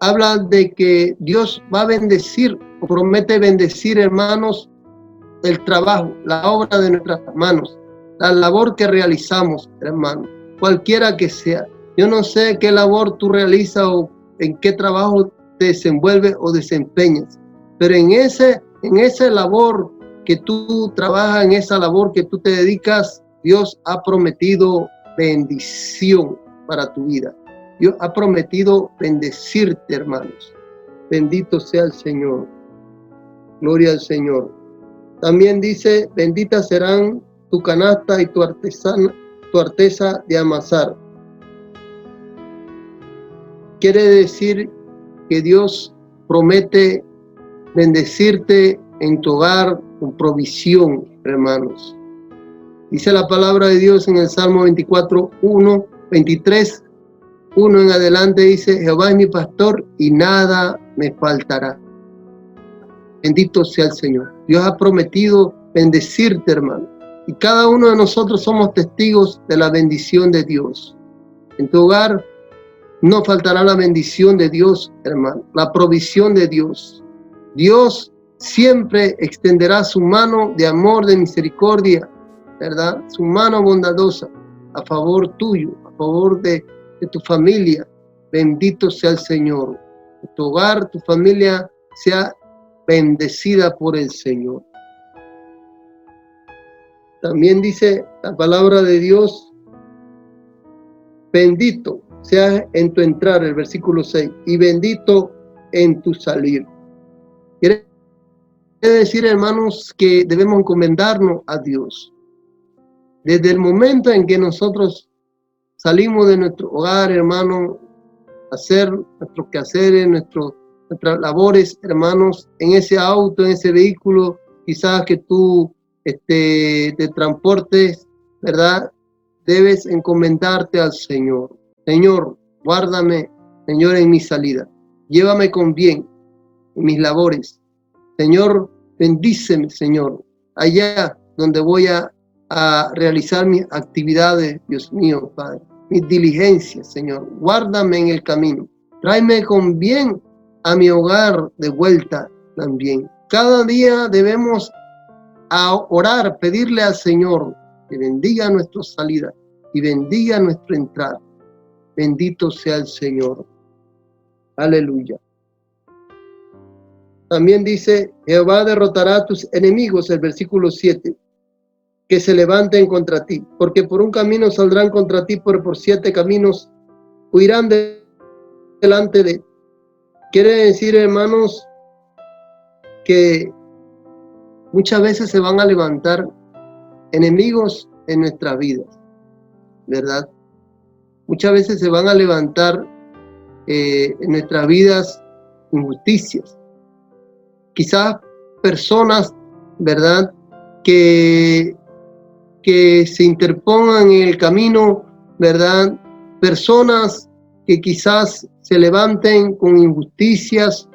Habla de que Dios va a bendecir, o promete bendecir, hermanos, el trabajo, la obra de nuestras manos, la labor que realizamos, hermanos, cualquiera que sea. Yo no sé qué labor tú realizas o en qué trabajo te desenvuelves o desempeñas, pero en esa labor que tú trabajas, en esa labor que tú te dedicas, Dios ha prometido bendición para tu vida. Dios ha prometido bendecirte, hermanos. Bendito sea el Señor. Gloria al Señor. También dice, benditas serán tu canasta y tu arteza de amasar. Quiere decir que Dios promete bendecirte en tu hogar con provisión, hermanos. Dice la palabra de Dios en el Salmo 24, 23, 1 en adelante, dice, Jehová es mi pastor y nada me faltará. Bendito sea el Señor. Dios ha prometido bendecirte, hermano. Y cada uno de nosotros somos testigos de la bendición de Dios. En tu hogar no faltará la bendición de Dios, hermano, la provisión de Dios. Dios siempre extenderá su mano de amor, de misericordia, ¿verdad? Su mano bondadosa a favor tuyo, a favor de tu familia. Bendito sea el Señor. Tu hogar, tu familia sea bendecida por el Señor. También dice la palabra de Dios, bendito sea en tu entrar, el versículo 6, y bendito en tu salir. Quiere decir, hermanos, que debemos encomendarnos a Dios. Desde el momento en que nosotros salimos de nuestro hogar, hermano, a hacer nuestros quehaceres, nuestras labores, hermanos, en ese auto, en ese vehículo, quizás que tú te transportes, ¿verdad? Debes encomendarte al Señor. Señor, guárdame, Señor, en mi salida. Llévame con bien en mis labores. Señor, bendíceme, Señor, allá donde voy a realizar mis actividades, Dios mío, Padre, mis diligencias, Señor. Guárdame en el camino. Tráeme con bien a mi hogar de vuelta también. Cada día debemos orar, pedirle al Señor que bendiga nuestra salida y bendiga nuestra entrada. Bendito sea el Señor. Aleluya. También dice, Jehová derrotará a tus enemigos, el versículo 7, que se levanten contra ti, porque por un camino saldrán contra ti, pero por 7 caminos huirán delante de ti. Quiere decir, hermanos, que muchas veces se van a levantar enemigos en nuestras vidas, ¿verdad? Muchas veces se van a levantar en nuestras vidas injusticias. Quizás personas, ¿verdad?, que se interpongan en el camino, ¿verdad? Personas que quizás se levanten con injusticias,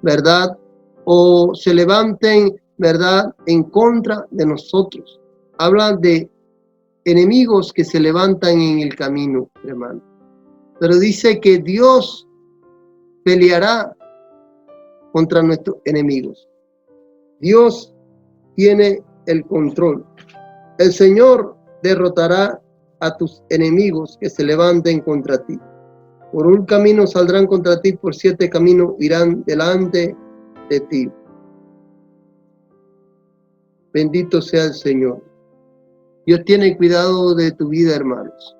¿verdad? O se levanten, ¿verdad?, en contra de nosotros. Hablan de enemigos que se levantan en el camino, hermano. Pero dice que Dios peleará contra nuestros enemigos. Dios tiene el control. El Señor derrotará a tus enemigos que se levanten contra ti. Por un camino saldrán contra ti, por 7 caminos irán delante de ti. Bendito sea el Señor. Dios tiene cuidado de tu vida, hermanos.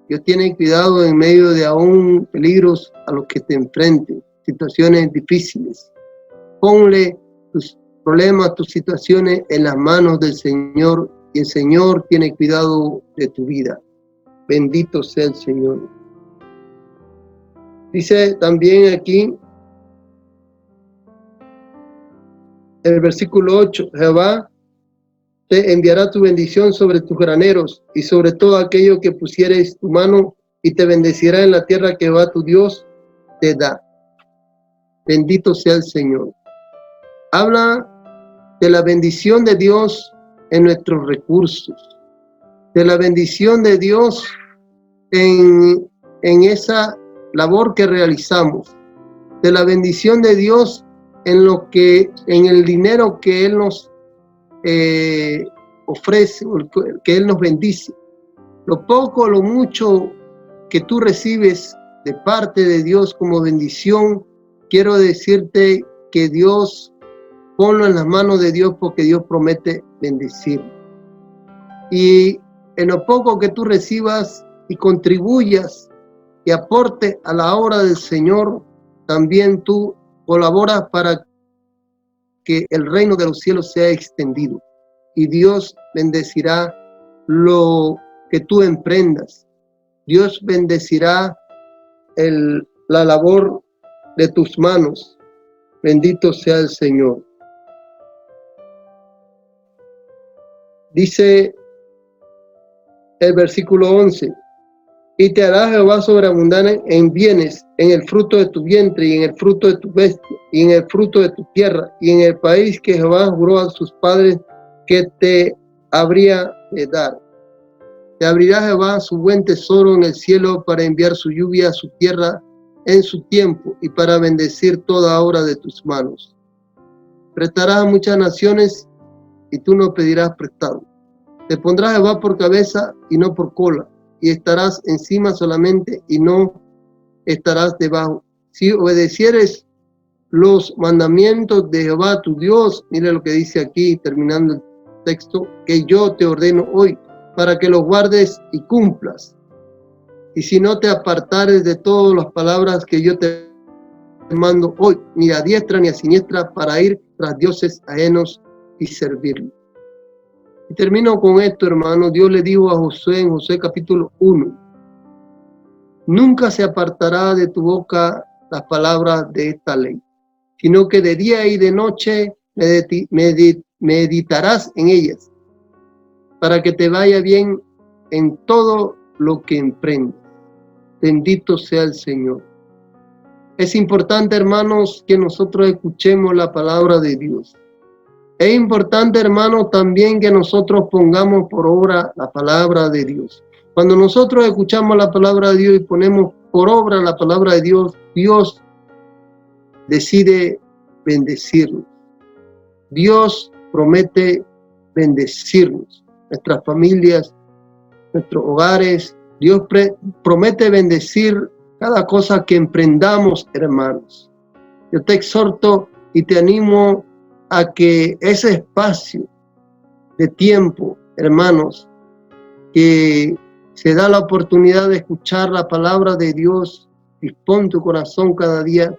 Dios tiene cuidado en medio de aún peligros a los que te enfrenten, situaciones difíciles. Ponle tus problemas, tus situaciones en las manos del Señor, y el Señor tiene cuidado de tu vida. Bendito sea el Señor. Dice también aquí el versículo 8, Jehová te enviará tu bendición sobre tus graneros y sobre todo aquello que pusieres tu mano, y te bendecirá en la tierra que Jehová tu Dios te da. Bendito sea el Señor. Habla de la bendición de Dios en nuestros recursos, de la bendición de Dios en esa labor que realizamos, de la bendición de Dios en el dinero que Él nos ofrece, que Él nos bendice. Lo poco o lo mucho que tú recibes de parte de Dios como bendición, quiero decirte que Dios, ponlo en las manos de Dios, porque Dios promete bendecir. Y en lo poco que tú recibas y contribuyas y aportes a la obra del Señor, también tú colaboras para que el reino de los cielos sea extendido. Y Dios bendecirá lo que tú emprendas. Dios bendecirá la labor de tus manos. Bendito sea el Señor. Dice el versículo 11, y te hará Jehová sobreabundar en bienes, en el fruto de tu vientre, y en el fruto de tu bestia, y en el fruto de tu tierra, y en el país que Jehová juró a sus padres que te habría de dar. Te abrirá Jehová su buen tesoro en el cielo para enviar su lluvia a su tierra en su tiempo, y para bendecir toda obra de tus manos. Prestarás a muchas naciones, y tú no pedirás prestado. Te pondrás Jehová por cabeza y no por cola, y estarás encima solamente y no estarás debajo. Si obedecieres los mandamientos de Jehová tu Dios, mire lo que dice aquí, terminando el texto, que yo te ordeno hoy, para que los guardes y cumplas. Y si no te apartares de todas las palabras que yo te mando hoy, ni a diestra ni a siniestra, para ir tras dioses ajenos y servirlos. Y termino con esto, hermano. Dios le dijo a Josué en Josué capítulo 1, nunca se apartará de tu boca las palabras de esta ley, sino que de día y de noche meditarás en ellas, para que te vaya bien en todo lo que emprendas. Bendito sea el Señor. Es importante, hermanos, que nosotros escuchemos la palabra de Dios. Es importante, hermanos, también que nosotros pongamos por obra la palabra de Dios. Cuando nosotros escuchamos la palabra de Dios y ponemos por obra la palabra de Dios, Dios decide bendecirnos. Dios promete bendecirnos, nuestras familias, nuestros hogares. Dios promete bendecir cada cosa que emprendamos, hermanos. Yo te exhorto y te animo a que ese espacio de tiempo, hermanos, que se da la oportunidad de escuchar la palabra de Dios, dispón tu corazón cada día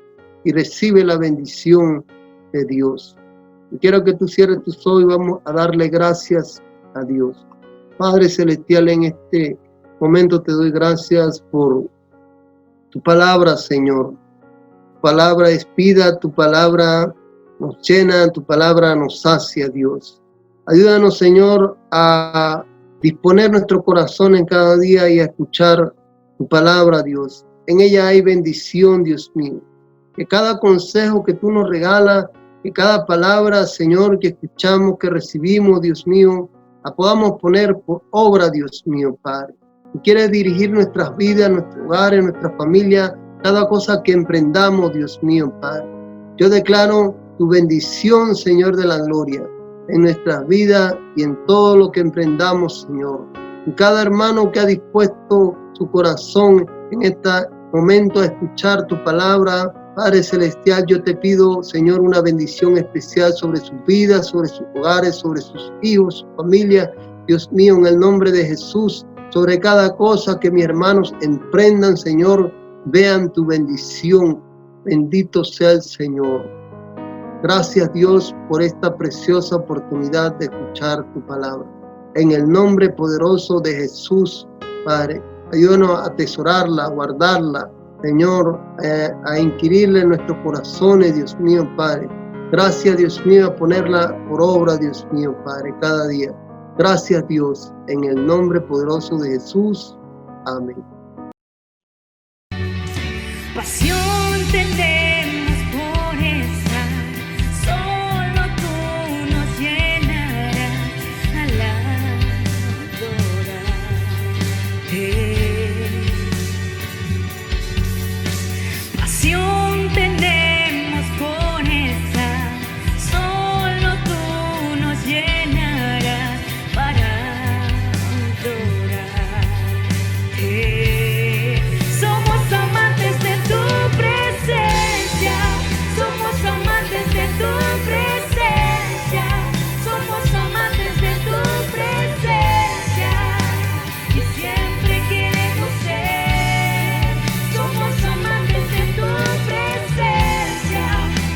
y recibe la bendición de Dios. Y quiero que tú cierres tus ojos y vamos a darle gracias a Dios. Padre Celestial, en este momento te doy gracias por tu palabra, Señor. Tu palabra es vida, tu palabra nos llena, tu palabra nos sacia, Dios. Ayúdanos, Señor, a disponer nuestro corazón en cada día y a escuchar tu palabra, Dios. En ella hay bendición, Dios mío. Que cada consejo que tú nos regalas, que cada palabra, Señor, que escuchamos, que recibimos, Dios mío, la podamos poner por obra, Dios mío, Padre. Tú quieres dirigir nuestras vidas, nuestros hogares, nuestra familia, cada cosa que emprendamos, Dios mío, Padre. Yo declaro tu bendición, Señor de la gloria, en nuestras vidas y en todo lo que emprendamos, Señor. Y cada hermano que ha dispuesto su corazón en este momento a escuchar tu palabra, Padre Celestial, yo te pido, Señor, una bendición especial sobre sus vidas, sobre sus hogares, sobre sus hijos, su familia. Dios mío, en el nombre de Jesús, sobre cada cosa que mis hermanos emprendan, Señor, vean tu bendición. Bendito sea el Señor. Gracias, Dios, por esta preciosa oportunidad de escuchar tu palabra. En el nombre poderoso de Jesús, Padre, ayúdanos a atesorarla, a guardarla, Señor, a inquirirle en nuestros corazones, Dios mío, Padre. Gracias, Dios mío, a ponerla por obra, Dios mío, Padre, cada día. Gracias, Dios, en el nombre poderoso de Jesús. Amén. Pasión tendemos por esa, solo tú nos llenarás al adorarte. Pasión tendemos por esa, solo tú nos llenarás para adorarte. Somos amantes de tu presencia, somos amantes de tu presencia, somos amantes de tu presencia y siempre queremos ser. Somos amantes de tu presencia,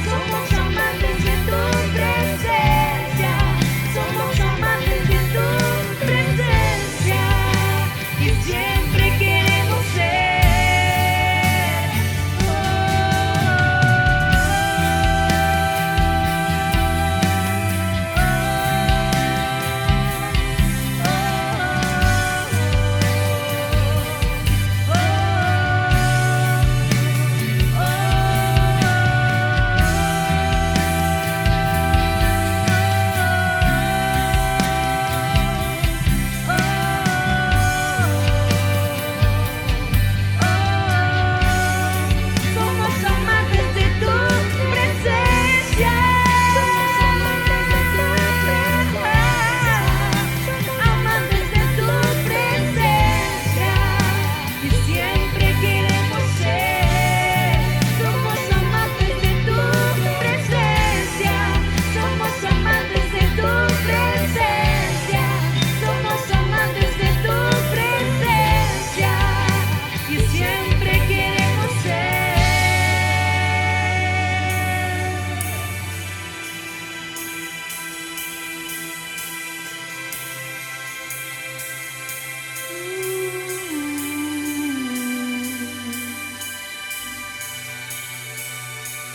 somos amantes de tu presencia, somos amantes de tu presencia y siempre queremos ser. Somos amantes de tu presencia, somos amantes de tu presencia, amantes de tu presencia y siempre queremos ser. Somos amantes de tu presencia, somos amantes de tu presencia, somos amantes de tu presencia y siempre queremos ser.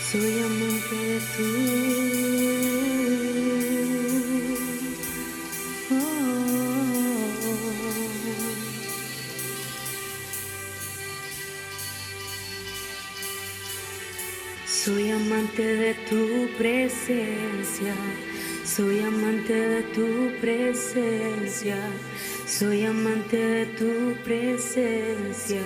Soy amante de Soy amante de tu presencia, soy amante de tu presencia, soy amante de tu presencia.